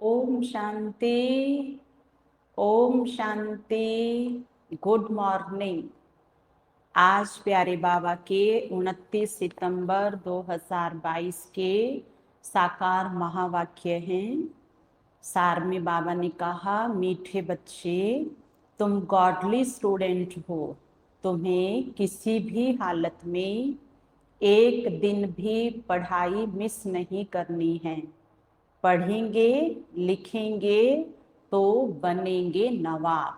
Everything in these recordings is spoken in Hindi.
ओम शांति। ओम शांति। Good morning. आज प्यारे बाबा के 29 सितंबर 2022 के साकार महावाक्य हैं। सार में बाबा ने कहा, मीठे बच्चे, तुम गॉडली स्टूडेंट हो। तुम्हें किसी भी हालत में एक दिन भी पढ़ाई मिस नहीं करनी है। पढ़ेंगे, लिखेंगे तो बनेंगे नवाब।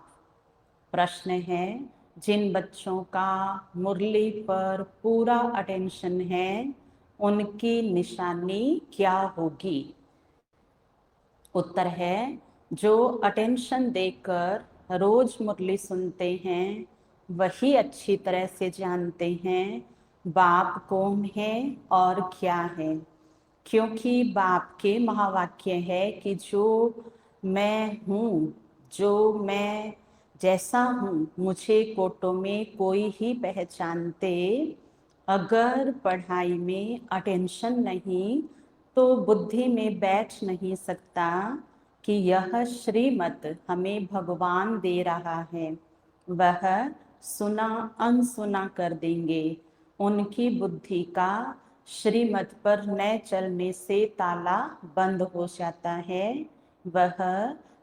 प्रश्न है, जिन बच्चों का मुरली पर पूरा अटेंशन है, उनकी निशानी क्या होगी? उत्तर है, जो अटेंशन देकर रोज मुरली सुनते हैं, वही अच्छी तरह से जानते हैं बाप कौन है और क्या है। क्योंकि बाप के महावाक्य है कि जो मैं हूँ, जो मैं जैसा हूँ, मुझे कोटों में कोई ही पहचानते। अगर पढ़ाई में अटेंशन नहीं तो बुद्धि में बैठ नहीं सकता कि यह श्रीमत हमें भगवान दे रहा है। वह सुना अनसुना कर देंगे। उनकी बुद्धि का श्रीमत पर न चलने से ताला बंद हो जाता है। वह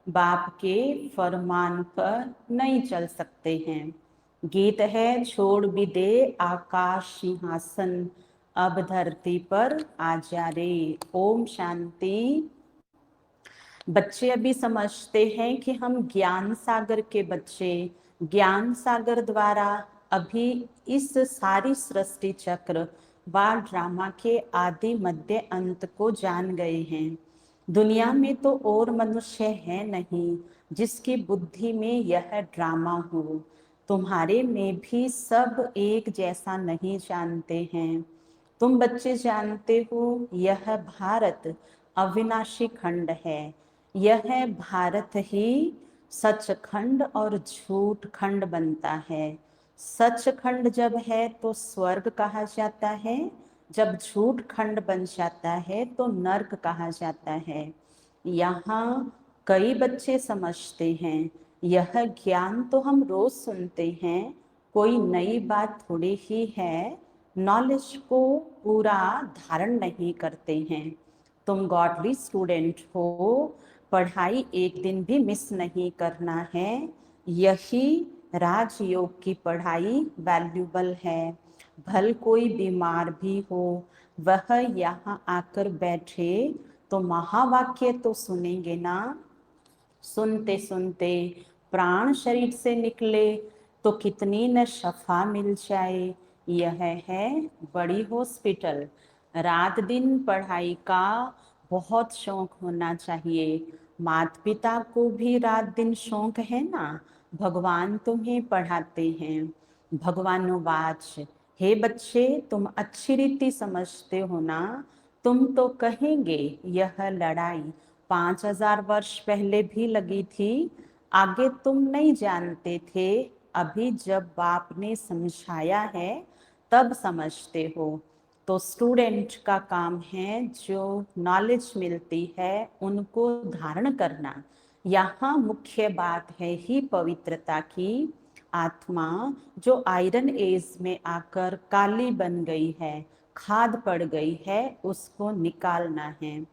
बाप के फरमान पर नहीं चल सकते हैं। गीत है, छोड़ भी दे आकाश सिंहासन, अब धरती पर आ जा रे। ओम शांति। बच्चे अभी समझते हैं कि हम ज्ञान सागर के बच्चे, ज्ञान सागर द्वारा अभी इस सारी सृष्टि चक्र व ड्रामा के आदि मध्य अंत को जान गए हैं। दुनिया में तो और मनुष्य है नहीं जिसकी बुद्धि में यह ड्रामा हो। तुम्हारे में भी सब एक जैसा नहीं जानते हैं। तुम बच्चे जानते हो, यह भारत अविनाशी खंड है। यह भारत ही सचखंड और झूठ खंड बनता है। सचखंड जब है तो स्वर्ग कहा जाता है, जब झूठ खंड बन जाता है तो नर्क कहा जाता है। यहाँ कई बच्चे समझते हैं, यह ज्ञान तो हम रोज सुनते हैं, कोई नई बात थोड़ी ही है। नॉलेज को पूरा धारण नहीं करते हैं। तुम गॉडली स्टूडेंट हो, पढ़ाई एक दिन भी मिस नहीं करना है। यही राजयोग की पढ़ाई वैल्यूबल है। भल कोई बीमार भी हो, वह यहाँ आकर बैठे तो महावाक्य तो सुनेंगे ना। सुनते सुनते प्राण शरीर से निकले तो कितनी न शफा मिल जाए। यह है बड़ी हॉस्पिटल। रात दिन पढ़ाई का बहुत शौक होना चाहिए। माता पिता को भी रात दिन शौक है ना। भगवान तुम्हें पढ़ाते हैं। भगवानुवाच, हे बच्चे, तुम अच्छी रीति समझते हो ना। तुम तो कहेंगे यह लड़ाई 5000 वर्ष पहले भी लगी थी। आगे तुम नहीं जानते थे, अभी जब बाप ने समझाया है तब समझते हो। तो स्टूडेंट का काम है जो नॉलेज मिलती है उनको धारण करना। यहाँ मुख्य बात है ही पवित्रता की। आत्मा जो आयरन एज में आकर काली बन गई है, खाद पड़ गई है, उसको निकालना है।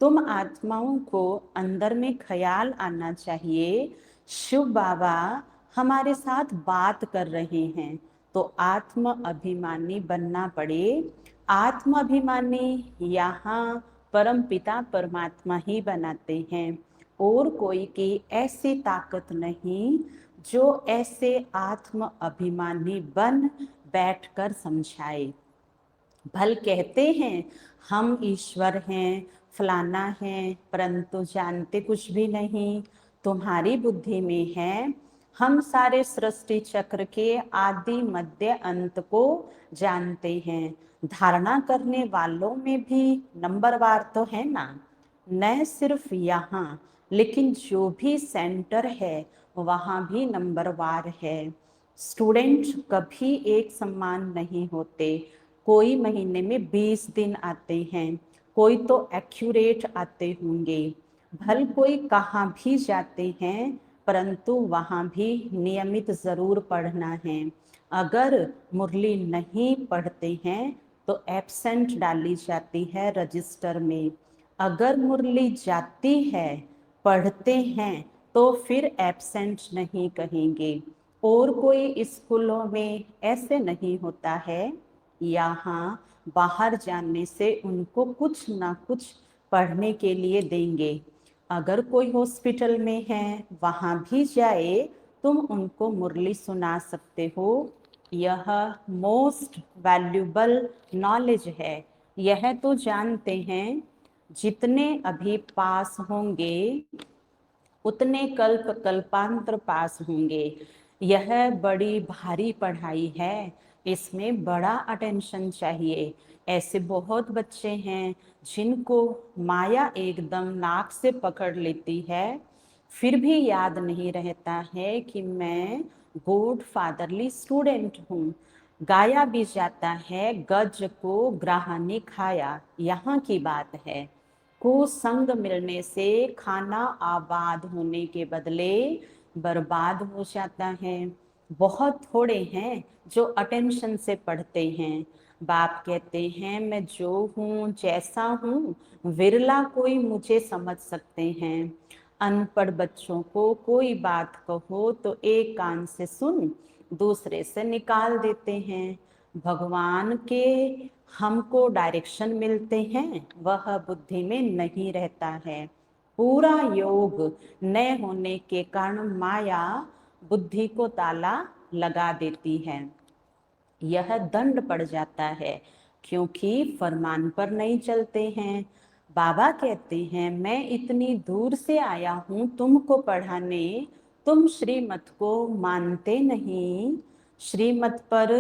तुम आत्माओं को अंदर में ख्याल आना चाहिए, शिव बाबा हमारे साथ बात कर रहे हैं, तो आत्म अभिमानी बनना पड़े। आत्म अभिमानी यहाँ परम पिता परमात्मा ही बनाते हैं, और कोई की ऐसी ताकत नहीं जो ऐसे आत्म अभिमानी बन बैठकर समझाए। भल कहते हैं हम ईश्वर हैं, फलाना है, परंतु जानते कुछ भी नहीं। तुम्हारी बुद्धि में है, हम सारे सृष्टि चक्र के आदि मध्य अंत को जानते हैं। धारणा करने वालों में भी नंबरवार तो है ना, न सिर्फ यहाँ, लेकिन जो भी सेंटर है वहाँ भी नंबरवार है। स्टूडेंट कभी एक समान नहीं होते। कोई महीने में 20 दिन आते हैं, कोई तो एक्यूरेट आते होंगे। भल कोई कहाँ भी जाते हैं, परंतु वहाँ भी नियमित जरूर पढ़ना है। अगर मुरली नहीं पढ़ते हैं तो एब्सेंट डाली जाती है रजिस्टर में। अगर मुरली जाती है, पढ़ते हैं, तो फिर एब्सेंट नहीं कहेंगे। और कोई स्कूलों में ऐसे नहीं होता है। यहाँ बाहर जाने से उनको कुछ ना कुछ पढ़ने के लिए देंगे। अगर कोई हॉस्पिटल में है, वहाँ भी जाए, तुम उनको मुरली सुना सकते हो। यह मोस्ट वैल्यूबल नॉलेज है। यह तो जानते हैं, जितने अभी पास होंगे उतने कल्प कल्पांतर पास होंगे। यह बड़ी भारी पढ़ाई है, इसमें बड़ा अटेंशन चाहिए। ऐसे बहुत बच्चे हैं जिनको माया एकदम नाक से पकड़ लेती है, फिर भी याद नहीं रहता है कि मैं गुड फादरली स्टूडेंट हूँ। गाया भी जाता है, गज को ग्राहनी खाया, यहाँ की बात है। कुसंग मिलने से खाना आबाद होने के बदले बर्बाद हो जाता है। बहुत थोड़े हैं जो अटेंशन से पढ़ते हैं। बाप कहते हैं, मैं जो हूँ जैसा हूँ, विरला कोई मुझे समझ सकते हैं। अनपढ़ बच्चों को कोई बात कहो तो एक कान से सुन, दूसरे से निकाल देते हैं। भगवान के हमको डायरेक्शन मिलते हैं, वह बुद्धि में नहीं रहता है। पूरा योग न होने के कारण माया बुद्धि को ताला लगा देती है। यह दंड पड़ जाता है, क्योंकि फरमान पर नहीं चलते हैं। बाबा कहते हैं, मैं इतनी दूर से आया हूँ तुमको पढ़ाने, तुम श्रीमत को मानते नहीं, श्रीमत पर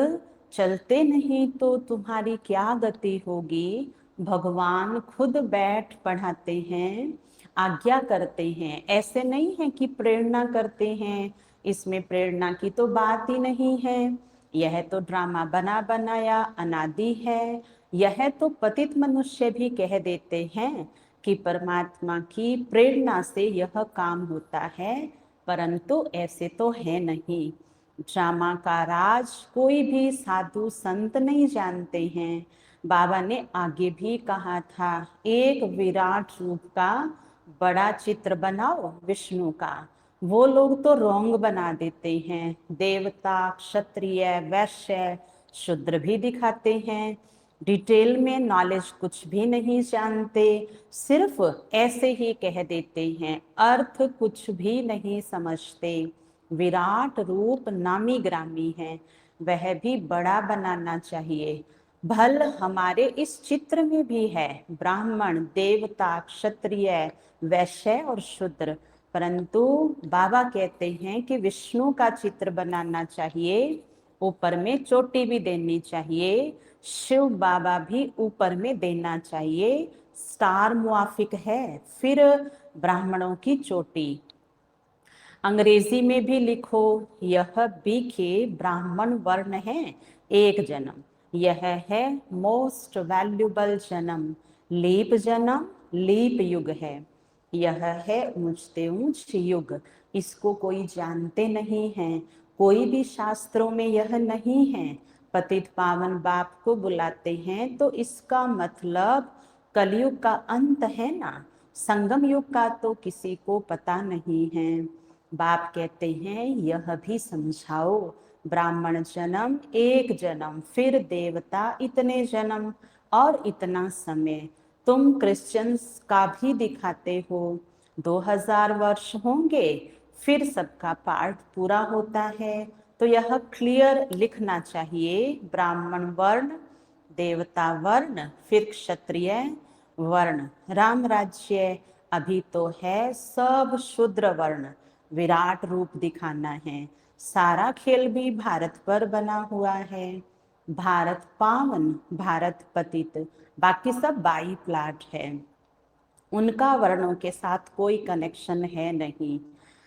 चलते नहीं तो तुम्हारी क्या गति होगी। भगवान खुद बैठ पढ़ाते हैं, आज्ञा करते हैं। ऐसे नहीं है कि प्रेरणा करते हैं, इसमें प्रेरणा की तो बात ही नहीं है। यह तो ड्रामा बना बनाया अनादि है। यह तो पतित मनुष्य भी कह देते हैं कि परमात्मा की प्रेरणा से यह काम होता है, परंतु ऐसे तो है नहीं। ड्रामा का राज कोई भी साधु संत नहीं जानते हैं। बाबा ने आगे भी कहा था, एक विराट रूप का बड़ा चित्र बनाओ विष्णु का। वो लोग तो रोंग बना देते हैं, देवता क्षत्रिय वैश्य शूद्र भी दिखाते हैं। डिटेल में नॉलेज कुछ भी नहीं जानते, सिर्फ ऐसे ही कह देते हैं, अर्थ कुछ भी नहीं समझते। विराट रूप नामी ग्रामी है, वह भी बड़ा बनाना चाहिए। भल हमारे इस चित्र में भी है ब्राह्मण देवता क्षत्रिय वैश्य और शूद्र, परंतु बाबा कहते हैं कि विष्णु का चित्र बनाना चाहिए, ऊपर में चोटी भी देनी चाहिए। शिव बाबा भी ऊपर में देना चाहिए, स्टार मुआफिक है, फिर ब्राह्मणों की चोटी। अंग्रेजी में भी लिखो, यह बी के ब्राह्मण वर्ण है, एक जन्म। यह है मोस्ट वैल्यूबल जन्म, लीप जन्म, लीप युग है। यह है ऊंचते ऊंच युग, इसको कोई जानते नहीं है। कोई भी शास्त्रों में यह नहीं है। पतित पावन बाप को बुलाते हैं तो इसका मतलब कलयुग का अंत है ना, संगम युग का तो किसी को पता नहीं है। बाप कहते हैं, यह भी समझाओ, ब्राह्मण जन्म एक जन्म, फिर देवता इतने जन्म और इतना समय। तुम क्रिश्चियंस का भी दिखाते हो, 2000 वर्ष होंगे फिर सबका पाठ पूरा होता है। तो यह क्लियर लिखना चाहिए, ब्राह्मण वर्ण, देवता वर्ण, फिर क्षत्रिय वर्ण। राम राज्य अभी तो है सब शूद्र वर्ण, विराट रूप दिखाना है। सारा खेल भी भारत पर बना हुआ है। भारत पावन, भारत पतित, बाकी सब बाई प्लाट है। उनका वर्णों के साथ कोई कनेक्शन है नहीं।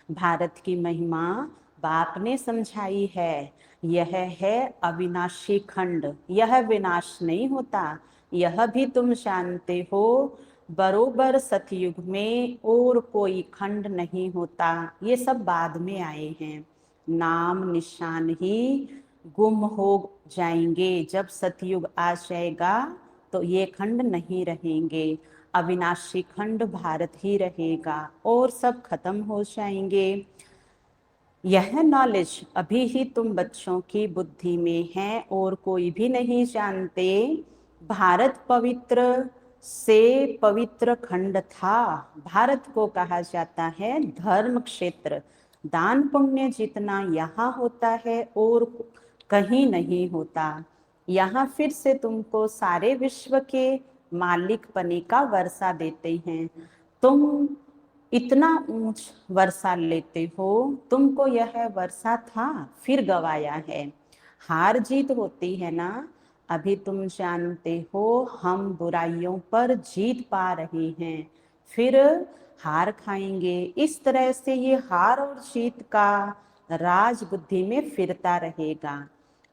भारत की महिमा बाप ने समझाई है। यह है अविनाशी खंड, यह विनाश नहीं होता, यह भी तुम जानते हो। बरोबर सतयुग में और कोई खंड नहीं होता। ये सब बाद में आए हैं। नाम निशान ही गुम हो जाएंगे। जब सतयुग आ जाएगा तो ये खंड नहीं रहेंगे। अविनाशी खंड भारत ही रहेगा और सब खत्म हो जाएंगे। यह नॉलेज अभी ही तुम बच्चों की बुद्धि में है और कोई भी नहीं जानते। भारत पवित्र से पवित्र खंड था। भारत को कहा जाता है धर्म क्षेत्र। दान पुण्य जितना यहाँ होता है और कहीं नहीं होता। यहाँ फिर से तुमको सारे विश्व के मालिक पने का वर्षा देते हैं। तुम इतना ऊंच वर्षा लेते हो। तुमको यह वर्षा था फिर गवाया है। हार जीत होती है ना। अभी तुम जानते हो हम बुराइयों पर जीत पा रहे हैं, फिर हार खाएंगे। इस तरह से ये हार और जीत का राज बुद्धि में फिरता रहेगा।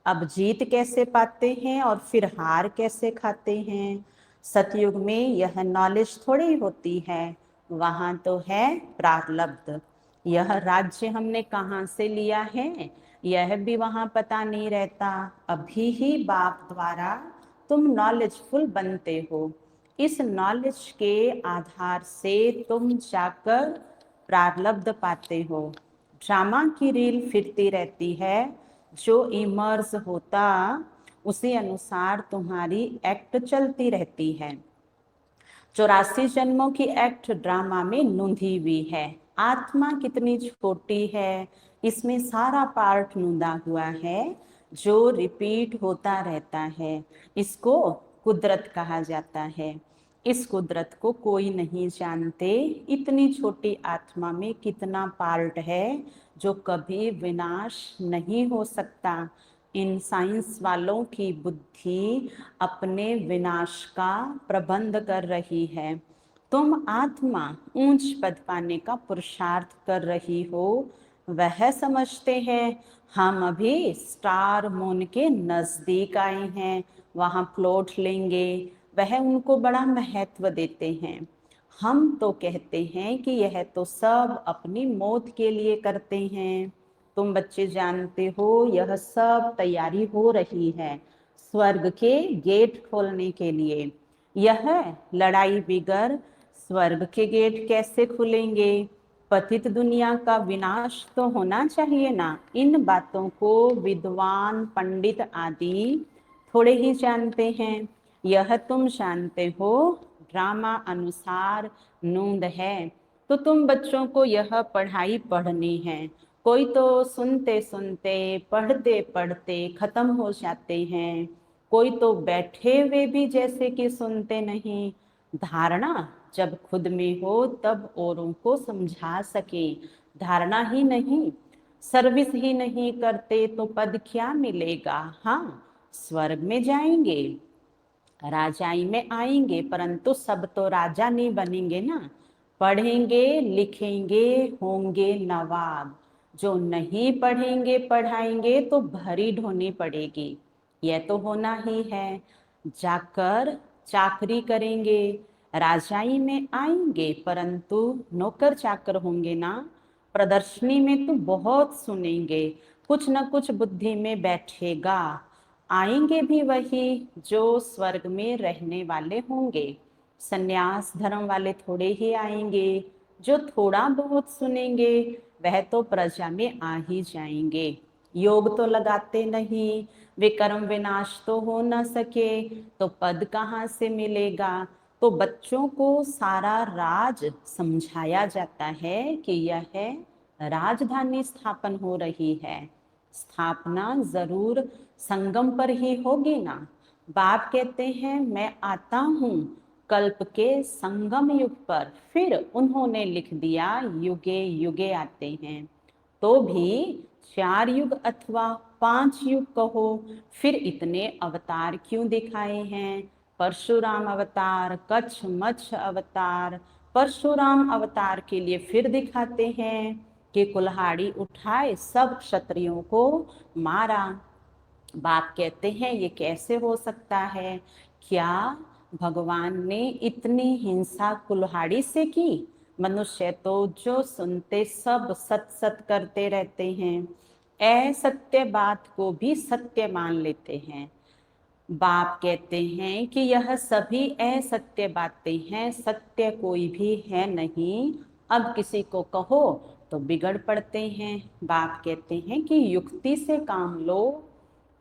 अब जीत कैसे पाते हैं और फिर हार कैसे खाते हैं। सतयुग में यह नॉलेज थोड़ी होती है। वहां तो है प्रारब्ध। यह राज्य हमने कहाँ से लिया है यह भी वहां पता नहीं रहता। अभी ही बाप द्वारा तुम नॉलेजफुल बनते हो। इस नॉलेज के आधार से तुम जाकर प्रारब्ध पाते हो। ड्रामा की रील फिरती रहती है। जो इमर्ज होता उसी अनुसार तुम्हारी एक्ट चलती रहती है। 84 जन्मों की एक्ट ड्रामा में नूंधी हुई है। आत्मा कितनी छोटी है, इसमें सारा पार्ट नूंदा हुआ है जो रिपीट होता रहता है। इसको कुदरत कहा जाता है। इस कुदरत को कोई नहीं जानते। इतनी छोटी आत्मा में कितना पार्ट है जो कभी विनाश नहीं हो सकता। इन साइंस वालों की बुद्धि अपने विनाश का प्रबंध कर रही है। तुम आत्मा ऊंच पद पाने का पुरुषार्थ कर रही हो। वह समझते हैं हम अभी स्टार मून के नजदीक आए हैं, वहां प्लॉट लेंगे। वह उनको बड़ा महत्व देते हैं। हम तो कहते हैं कि यह तो सब अपनी मौत के लिए करते हैं। तुम बच्चे जानते हो यह सब तैयारी हो रही है स्वर्ग के गेट खोलने के लिए। यह लड़ाई बिगर स्वर्ग के गेट कैसे खुलेंगे। पतित दुनिया का विनाश तो होना चाहिए ना। इन बातों को विद्वान पंडित आदि थोड़े ही जानते हैं। यह तुम जानते हो ड्रामा अनुसार नूंद है। तो तुम बच्चों को यह पढ़ाई पढ़नी है। कोई तो सुनते सुनते पढ़ते पढ़ते खत्म हो जाते हैं। कोई तो बैठे हुए भी जैसे कि सुनते नहीं। धारणा जब खुद में हो तब औरों को समझा सके। धारणा ही नहीं, सर्विस ही नहीं करते तो पद क्या मिलेगा। हाँ, स्वर्ग में जाएंगे, राजाई में आएंगे, परंतु सब तो राजा नहीं बनेंगे ना। पढ़ेंगे लिखेंगे होंगे नवाब। जो नहीं पढ़ेंगे पढ़ाएंगे तो भरी ढोनी पड़ेगी। यह तो होना ही है। जाकर चाकरी करेंगे, राजाई में आएंगे, परंतु नौकर चाकर होंगे ना। प्रदर्शनी में तो बहुत सुनेंगे, कुछ न कुछ बुद्धि में बैठेगा। आएंगे भी वही जो स्वर्ग में रहने वाले होंगे। सन्यास धर्म वाले थोड़े ही आएंगे। जो थोड़ा बहुत सुनेंगे वह तो प्रजा में आ ही जाएंगे। योग तो लगाते नहीं, विकर्म विनाश तो हो न सके तो पद कहाँ से मिलेगा। तो बच्चों को सारा राज समझाया जाता है कि यह राजधानी स्थापन हो रही है। स्थापना जरूर संगम पर ही होगी ना। बाप कहते हैं मैं आता हूँ कल्प के संगम युग पर। फिर उन्होंने लिख दिया युगे युगे आते हैं। तो भी 4 युग अथवा 5 युग कहो, फिर इतने अवतार क्यों दिखाए हैं। परशुराम अवतार, कच्छ मच्छ अवतार। परशुराम अवतार के लिए फिर दिखाते हैं कि कुल्हाड़ी उठाए सब क्षत्रियों को मारा। बाप कहते हैं ये कैसे हो सकता है। क्या भगवान ने इतनी हिंसा कुल्हाड़ी से की? मनुष्य तो जो सुनते सब सत सत करते रहते हैं, असत्य बात को भी सत्य मान लेते हैं। बाप कहते हैं कि यह सभी असत्य बातें हैं, सत्य कोई भी है नहीं। अब किसी को कहो तो बिगड़ पड़ते हैं। बाप कहते हैं कि युक्ति से काम लो।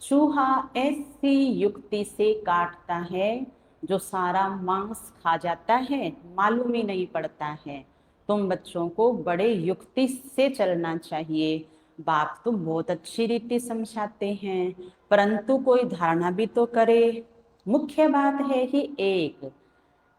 चूहा ऐसी युक्ति से काटता है जो सारा मांस खा जाता है, मालूम ही नहीं पड़ता है। तुम बच्चों को बड़े युक्ति से चलना चाहिए। बाप तो बहुत अच्छी रीति समझाते हैं, परंतु कोई धारणा भी तो करे। मुख्य बात है ही एक।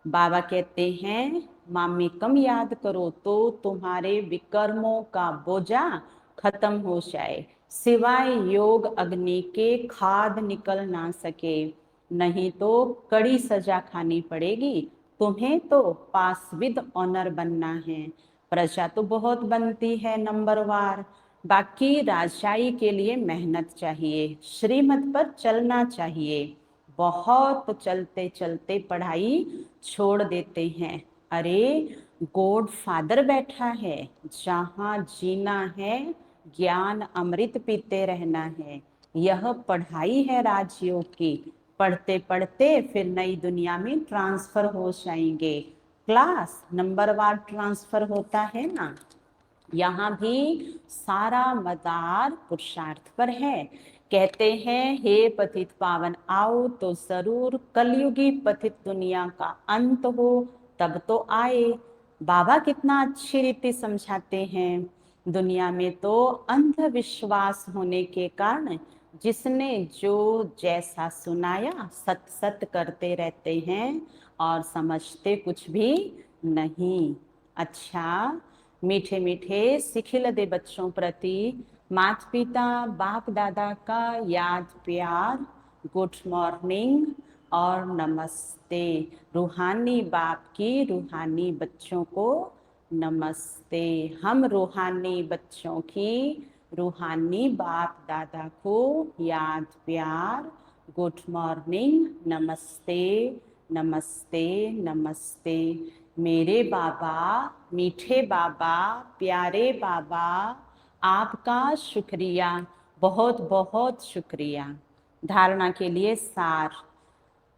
बाबा कहते हैं मामेकम याद करो तो तुम्हारे विकर्मों का बोझा खत्म हो जाए, सिवाय योग अग्नि के खाद निकल ना सके। नहीं तो कड़ी सजा खानी पड़ेगी। तुम्हें तो पास विद ऑनर बनना है। प्रजा तो बहुत बनती है नंबरवार, बाकी राजाई के लिए मेहनत चाहिए, श्रीमत पर चलना चाहिए। बहुत चलते चलते पढ़ाई छोड़ देते हैं। अरे गॉड फादर बैठा है, जहाँ जीना है ज्ञान अमृत पीते रहना है। यह पढ़ाई है राजयोग की। पढ़ते पढ़ते फिर नई दुनिया में ट्रांसफर हो जाएंगे। क्लास नंबरवार ट्रांसफर होता है ना। यहाँ भी सारा मदार पुरुषार्थ पर है। कहते हैं हे पतित पावन आओ तो जरूर, कलयुगी पतित दुनिया का अंत हो तब तो आए। बाबा कितना अच्छी रीति समझाते हैं। दुनिया में तो अंधविश्वास होने के कारण जिसने जो जैसा सुनाया सत सत करते रहते हैं और समझते कुछ भी नहीं। अच्छा, मीठे मीठे सिखिल दे बच्चों प्रति माता पिता बाप दादा का याद प्यार, गुड मॉर्निंग और नमस्ते। रूहानी बाप की रूहानी बच्चों को नमस्ते। हम रूहानी बच्चों की रूहानी बाप दादा को याद प्यार, गुड मॉर्निंग, नमस्ते नमस्ते नमस्ते। मेरे बाबा, मीठे बाबा, प्यारे बाबा, आपका शुक्रिया, बहुत बहुत शुक्रिया। धारणा के लिए सार।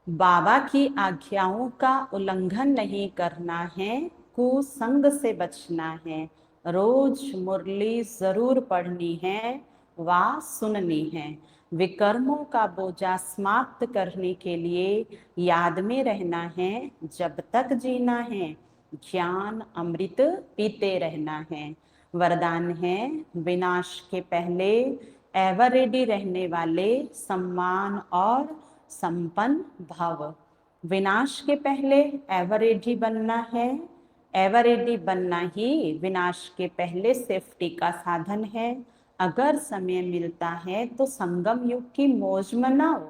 बाबा की आज्ञाओं का उल्लंघन नहीं करना है, कुसंग से बचना है, रोज मुरली जरूर पढ़नी है व सुननी है। विकर्मों का बोझा समाप्त करने के लिए याद में रहना है, जब तक जीना है ज्ञान अमृत पीते रहना है। वरदान है विनाश के पहले एवर रेडी रहने वाले सम्मान और संपन्न भव। विनाश के पहले एवर रेडी बनना है। एवर रेडी बनना ही विनाश के पहले सेफ्टी का साधन है। अगर समय मिलता है तो संगम युग की मौज मनाओ,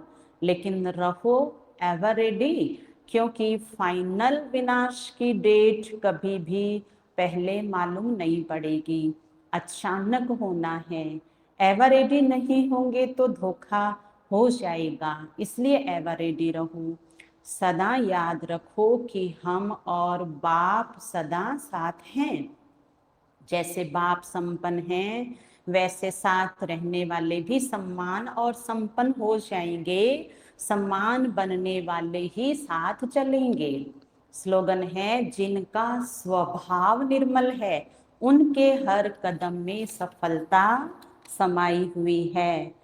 लेकिन रहो एवर रेडी, क्योंकि फाइनल विनाश की डेट कभी भी पहले मालूम नहीं पड़ेगी, अचानक होना है। एवर रेडी नहीं होंगे तो धोखा हो जाएगा, इसलिए एवर रेडी रहो। सदा याद रखो कि हम और बाप सदा साथ हैं। जैसे बाप संपन्न हैं, वैसे साथ रहने वाले भी सम्मान और संपन्न हो जाएंगे। सम्मान बनने वाले ही साथ चलेंगे। स्लोगन है जिनका स्वभाव निर्मल है, उनके हर कदम में सफलता समाई हुई है।